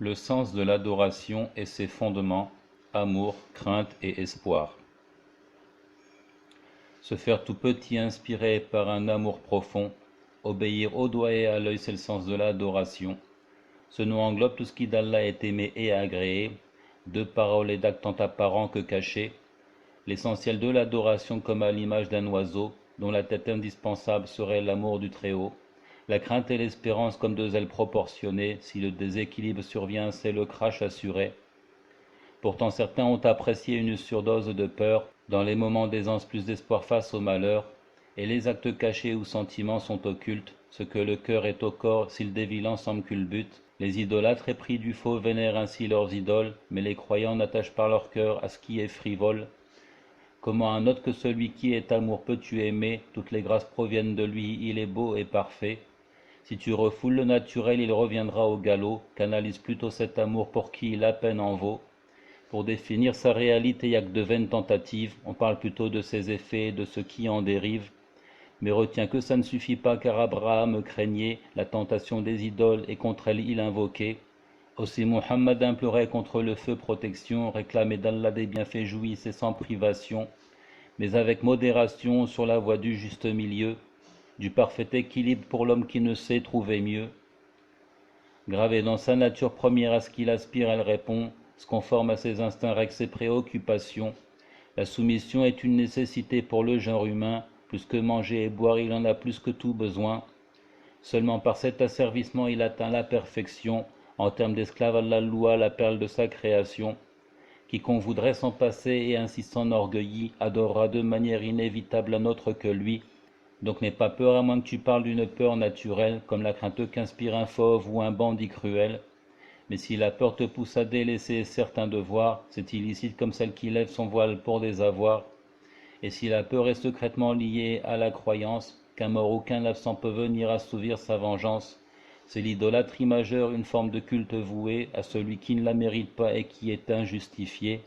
Le sens de l'adoration et ses fondements, amour, crainte et espoir. Se faire tout petit inspiré par un amour profond, obéir au doigt et à l'œil, c'est le sens de l'adoration. Ce nom englobe tout ce qui d'Allah est aimé et agréé, de paroles et d'actes tant apparents que cachés. L'essentiel de l'adoration comme à l'image d'un oiseau, dont la tête indispensable serait l'amour du Très-Haut. La crainte et l'espérance comme deux ailes proportionnées, si le déséquilibre survient, c'est le crash assuré. Pourtant certains ont apprécié une surdose de peur, dans les moments d'aisance plus d'espoir face au malheur, et les actes cachés ou sentiments sont occultes, ce que le cœur est au corps, si le dévilant semble culbute. Les idolâtres épris du faux vénèrent ainsi leurs idoles, mais les croyants n'attachent pas leur cœur à ce qui est frivole. Comment un autre que celui qui est amour peux-tu aimer? Toutes les grâces proviennent de lui, il est beau et parfait. Si tu refoules le naturel, il reviendra au galop. Canalise plutôt cet amour pour qui la peine en vaut. Pour définir sa réalité, il n'y a que de vaines tentatives. On parle plutôt de ses effets et de ce qui en dérive. Mais retiens que ça ne suffit pas, car Abraham craignait la tentation des idoles et contre elle il invoquait. Aussi Muhammad implorait contre le feu protection, réclamait d'Allah des bienfaits jouissent et sans privation, mais avec modération sur la voie du juste milieu, du parfait équilibre pour l'homme qui ne sait trouver mieux. Gravé dans sa nature première à ce qu'il aspire, elle répond, se conforme à ses instincts, règle ses préoccupations. La soumission est une nécessité pour le genre humain, plus que manger et boire, il en a plus que tout besoin. Seulement par cet asservissement, il atteint la perfection. En termes d'esclave, Allah loua la perle de sa création. Quiconque voudrait s'en passer et ainsi s'enorgueillit, adorera de manière inévitable un autre que lui. Donc n'aie pas peur à moins que tu parles d'une peur naturelle, comme la crainte qu'inspire un fauve ou un bandit cruel. Mais si la peur te pousse à délaisser certains devoirs, c'est illicite comme celle qui lève son voile pour des avoirs. Et si la peur est secrètement liée à la croyance, qu'un mort ou qu'un absent peut venir assouvir sa vengeance, c'est l'idolâtrie majeure, une forme de culte vouée à celui qui ne la mérite pas et qui est injustifié.